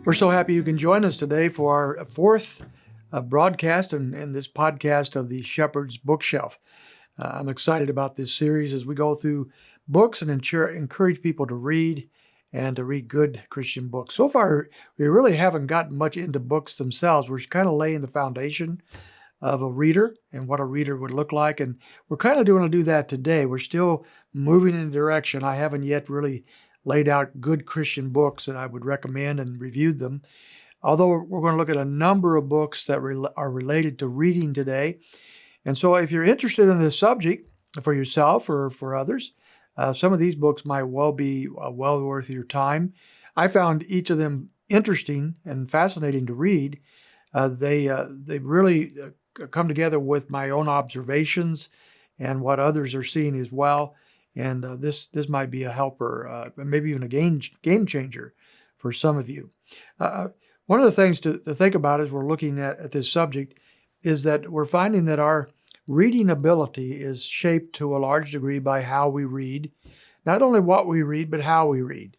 We're so happy you can join us today for our fourth broadcast in this podcast of the Shepherd's Bookshelf. I'm excited about this series as we go through books and encourage people to read and to read good Christian books. So far, we really haven't gotten much into books themselves. We're kind of laying the foundation of a reader and what a reader would look like. And we're kind of going to do that today. We're still moving in a direction. I haven't yet really laid out good Christian books that I would recommend and reviewed them. Although we're going to look at a number of books that are related to reading today. And so if you're interested in this subject for yourself or for others, some of these books might well be well worth your time. I found each of them interesting and fascinating to read. They really come together with my own observations and what others are seeing as well. And this might be a helper, maybe even a game changer for some of you. One of the things to think about as we're looking at this subject is that we're finding that our reading ability is shaped to a large degree by how we read, not only what we read, but how we read.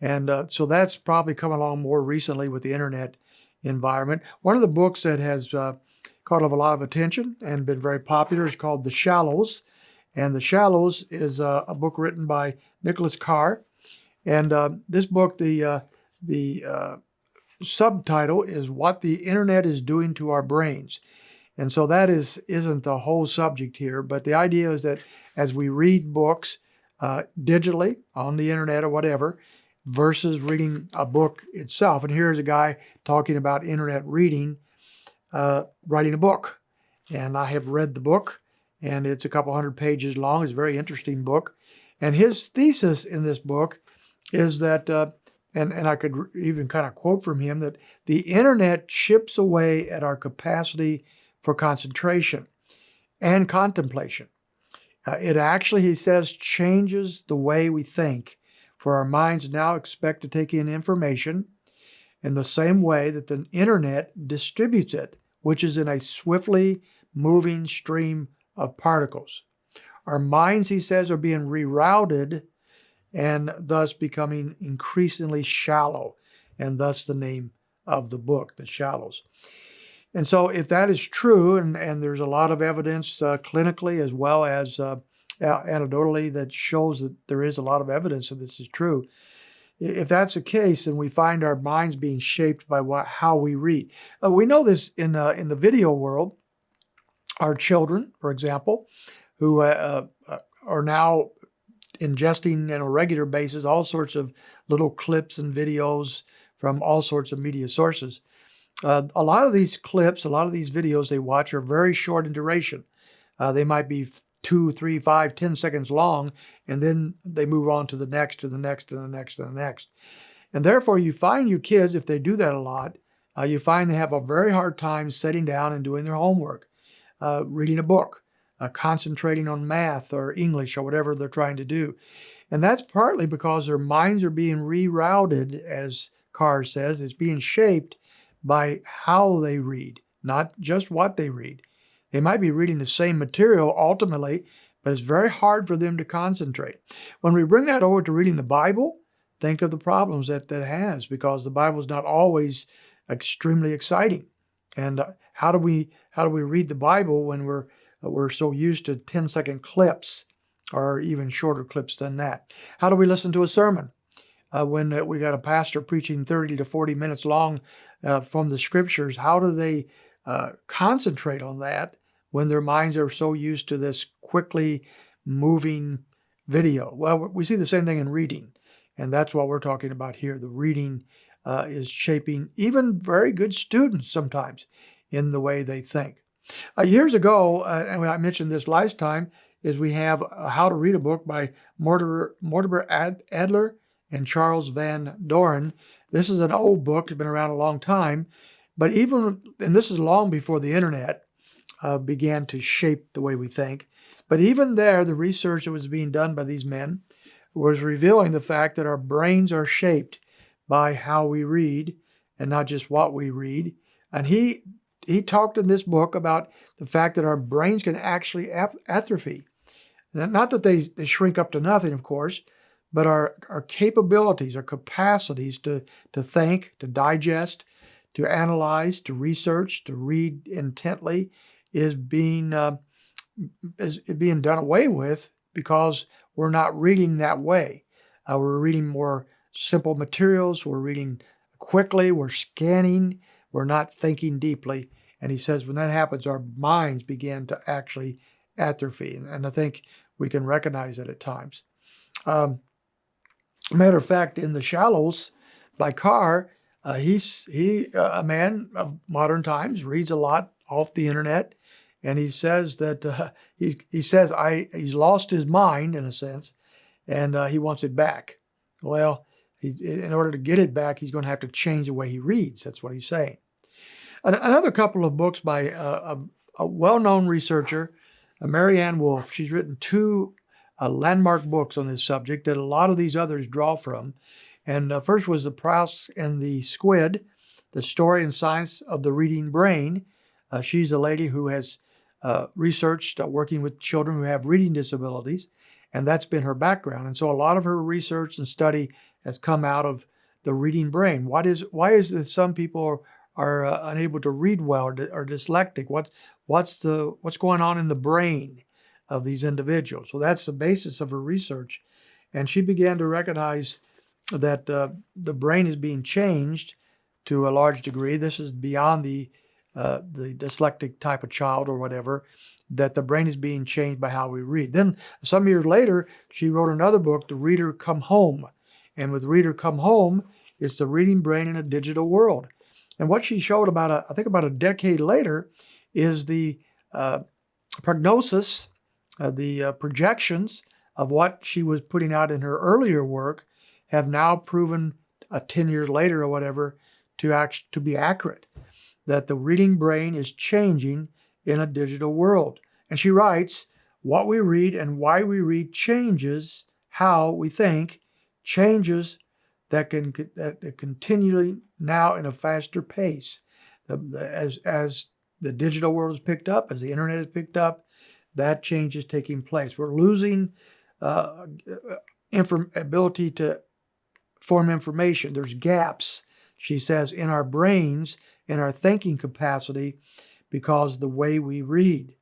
And so that's probably come along more recently with the internet environment. One of the books that has caught a lot of attention and been very popular is called The Shallows. And The Shallows is a book written by Nicholas Carr. And this book, the subtitle is What the Internet is Doing to Our Brains. And so that isn't the whole subject here, but the idea is that as we read books digitally on the internet or whatever, versus reading a book itself. And here's a guy talking about internet reading, writing a book. And I have read the book, and it's a couple hundred pages long. It's a very interesting book. And his thesis in this book is that, and I could even kind of quote from him, that the internet chips away at our capacity for concentration and contemplation. It actually, he says, changes the way we think, for our minds now expect to take in information in the same way that the internet distributes it, which is in a swiftly moving stream of particles. Our minds, he says, are being rerouted and thus becoming increasingly shallow, and thus the name of the book, The Shallows. And so if that is true, and there's a lot of evidence clinically as well as anecdotally that shows that there is a lot of evidence that this is true, if that's the case, then we find our minds being shaped by how we read. We know this in the video world. Our children, for example, who are now ingesting on a regular basis all sorts of little clips and videos from all sorts of media sources. A lot of these clips, a lot of these videos they watch are very short in duration. They might be 2, 3, 5, 10 seconds long, and then they move on to the next, to the next, to the next, to the next. And therefore, you find your kids, if they do that a lot, you find they have a very hard time sitting down and doing their homework, reading a book, concentrating on math or English or whatever they're trying to do. And that's partly because their minds are being rerouted, as Carr says. It's being shaped by how they read, not just what they read. They might be reading the same material ultimately, but it's very hard for them to concentrate. When we bring that over to reading the Bible, think of the problems that has, because the Bible is not always extremely exciting. And how do we read the Bible when we're so used to 10-second clips or even shorter clips than that? How do we listen to a sermon when we got a pastor preaching 30 to 40 minutes long from the scriptures? How do they concentrate on that when their minds are so used to this quickly moving video? Well, we see the same thing in reading, and that's what we're talking about here. The reading is shaping even very good students sometimes in the way they think. Years ago, and I mentioned this last time, is we have How to Read a Book by Mortimer Adler and Charles Van Doren. This is an old book. It's been around a long time. But and this is long before the internet began to shape the way we think. But even there, the research that was being done by these men was revealing the fact that our brains are shaped by how we read and not just what we read. And he talked in this book about the fact that our brains can actually atrophy. Not that they shrink up to nothing, of course, but our capabilities, our capacities to think, to digest, to analyze, to research, to read intently is being done away with because we're not reading that way. We're reading more simple materials. We're reading quickly. We're scanning. We're not thinking deeply. And he says when that happens, our minds begin to actually atrophy. And I think we can recognize it at times. Matter of fact, in The Shallows by Carr, a man of modern times, reads a lot off the internet, and he says that he's lost his mind in a sense, and he wants it back. Well, in order to get it back, he's going to have to change the way he reads. That's what he's saying. Another couple of books by a well-known researcher, Marianne Wolf. She's written two landmark books on this subject that a lot of these others draw from. And first was The Prouse and the Squid, The Story and Science of the Reading Brain. She's a lady who has researched working with children who have reading disabilities, and that's been her background. And so a lot of her research and study has come out of the reading brain. Why is it some people are unable to read well or dyslexic? What's going on in the brain of these individuals? So that's the basis of her research. And she began to recognize that the brain is being changed to a large degree. This is beyond the dyslexic type of child or whatever, that the brain is being changed by how we read. Then some years later, she wrote another book, The Reader Come Home. And with Reader Come Home, it's the reading brain in a digital world. And what she showed about a decade later is the prognosis, the projections of what she was putting out in her earlier work have now proven 10 years later or whatever to be accurate, that the reading brain is changing in a digital world. And she writes, what we read and why we read changes how we think, changes that continually now in a faster pace. As the digital world is picked up, as the internet is picked up, that change is taking place. We're losing ability to form information. There's gaps, she says, in our brains, in our thinking capacity, because the way we read.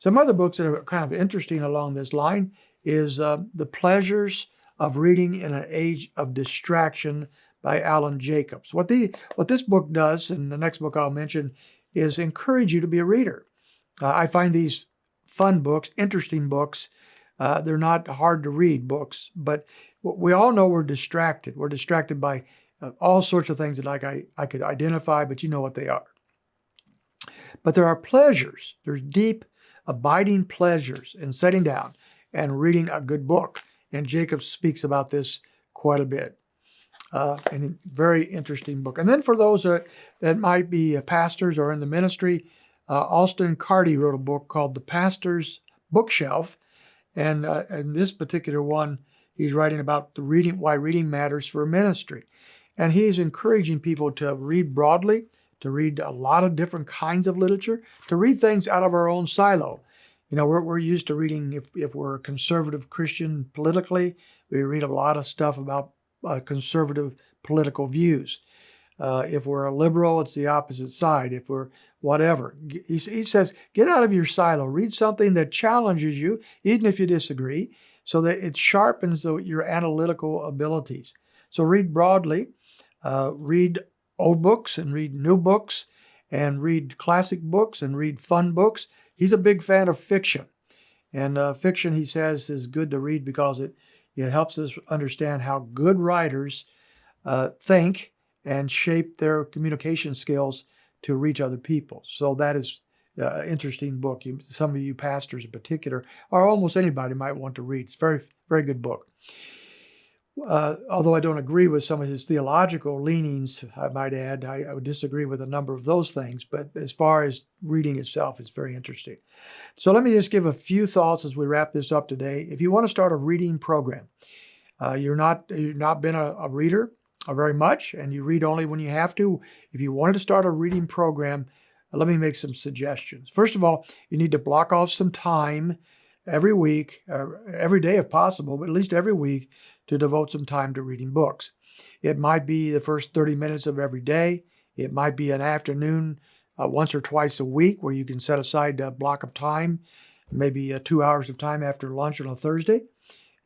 Some other books that are kind of interesting along this line is The Pleasures of Reading in an Age of Distraction by Alan Jacobs. What this book does, and the next book I'll mention, is encourage you to be a reader. I find these fun books, interesting books. They're not hard to read books, but we all know we're distracted. We're distracted by all sorts of things that I could identify, but you know what they are. But there are pleasures. There's deep, abiding pleasures in sitting down and reading a good book. And Jacob speaks about this quite a bit. And a very interesting book. And then for those that might be pastors or in the ministry, Austin Carty wrote a book called The Pastor's Bookshelf. And in this particular one, he's writing about why reading matters for ministry. And he's encouraging people to read broadly, to read a lot of different kinds of literature, to read things out of our own silo. You know, we're used to reading, if we're a conservative Christian politically, we read a lot of stuff about conservative political views. If we're a liberal, it's the opposite side. If we're whatever. He says, get out of your silo. Read something that challenges you, even if you disagree, so that it sharpens your analytical abilities. So read broadly, read old books and read new books, and read classic books and read fun books. He's a big fan of fiction. And fiction, he says, is good to read because it helps us understand how good writers think and shape their communication skills to reach other people. So that is an interesting book. Some of you pastors in particular, or almost anybody might want to read. It's a very, very good book. Although I don't agree with some of his theological leanings, I might add, I would disagree with a number of those things. But as far as reading itself, it's very interesting. So let me just give a few thoughts as we wrap this up today. If you want to start a reading program, you've not been a reader very much, and you read only when you have to. If you wanted to start a reading program, let me make some suggestions. First of all, you need to block off some time every week, or every day if possible, but at least every week, to devote some time to reading books. It might be the first 30 minutes of every day. It might be an afternoon once or twice a week where you can set aside a block of time, maybe 2 hours of time after lunch on a Thursday.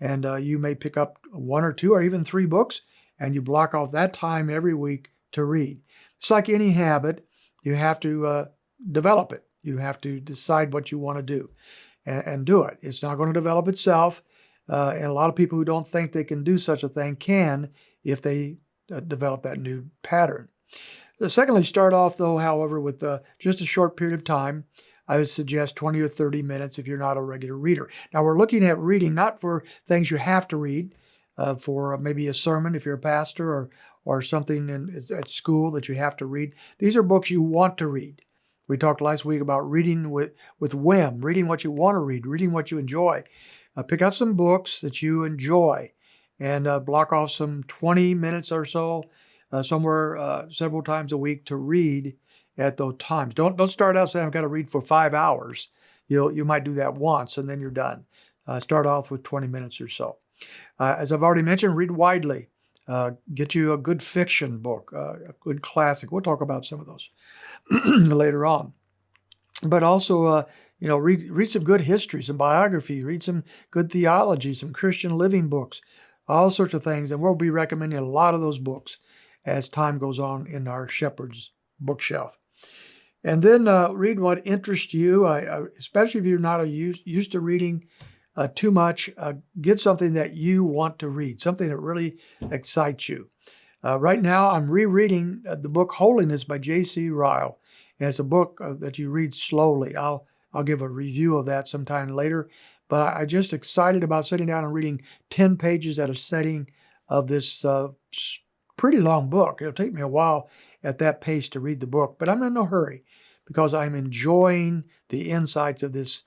And you may pick up 1 or 2 or even 3 books, and you block off that time every week to read. It's like any habit. You have to develop it. You have to decide what you want to do and do it. It's not going to develop itself. And a lot of people who don't think they can do such a thing can if they develop that new pattern. Secondly, start off, though, however, with just a short period of time. I would suggest 20 or 30 minutes if you're not a regular reader. Now, we're looking at reading not for things you have to read, for maybe a sermon if you're a pastor or something at school that you have to read. These are books you want to read. We talked last week about reading with whim, reading what you want to read, reading what you enjoy. Pick out some books that you enjoy and block off some 20 minutes or so, somewhere several times a week to read at those times. Don't start out saying I've got to read for 5 hours. You might do that once and then you're done. Start off with 20 minutes or so. As I've already mentioned, read widely. Get you a good fiction book, a good classic. We'll talk about some of those later on. But also, read some good history, some biography, read some good theology, some Christian living books, all sorts of things. And we'll be recommending a lot of those books as time goes on in our Shepherd's bookshelf. And then read what interests you, especially if you're not used to reading too much. Get something that you want to read, something that really excites you. Right now, I'm rereading the book Holiness by J.C. Ryle. And it's a book that you read slowly. I'll give a review of that sometime later. But I'm just excited about sitting down and reading 10 pages at a setting of this pretty long book. It'll take me a while at that pace to read the book, but I'm in no hurry because I'm enjoying the insights of this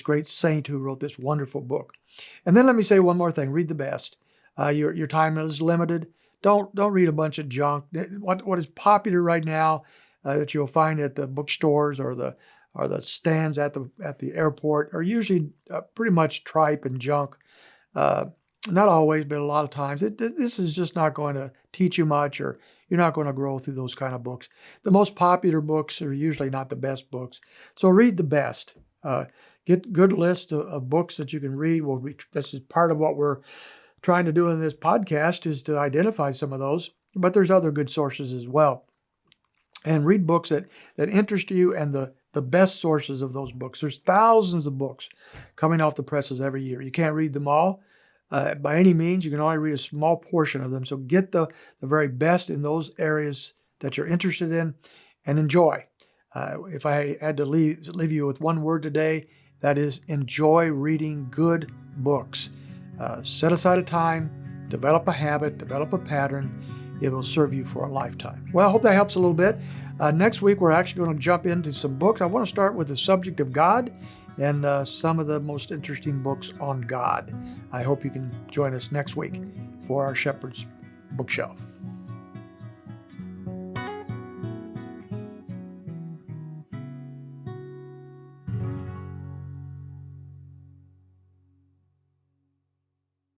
great saint who wrote this wonderful book. And then let me say one more thing: read the best. Your time is limited. Don't read a bunch of junk. What is popular right now that you'll find at the bookstores or the stands at the airport are usually pretty much tripe and junk. Not always, but a lot of times. This is just not going to teach you much, or you're not going to grow through those kind of books. The most popular books are usually not the best books. So read the best. Get a good list of books that you can read. This is part of what we're trying to do in this podcast, is to identify some of those. But there's other good sources as well. And read books that interest you, and the best sources of those books. There's thousands of books coming off the presses every year. You can't read them all. By any means, you can only read a small portion of them. So get the very best in those areas that you're interested in and enjoy. If I had to leave you with one word today, that is enjoy reading good books. Set aside a time, develop a habit, develop a pattern. It will serve you for a lifetime. Well, I hope that helps a little bit. Next week, we're actually going to jump into some books. I want to start with the subject of God and some of the most interesting books on God. I hope you can join us next week for our Shepherd's Bookshelf.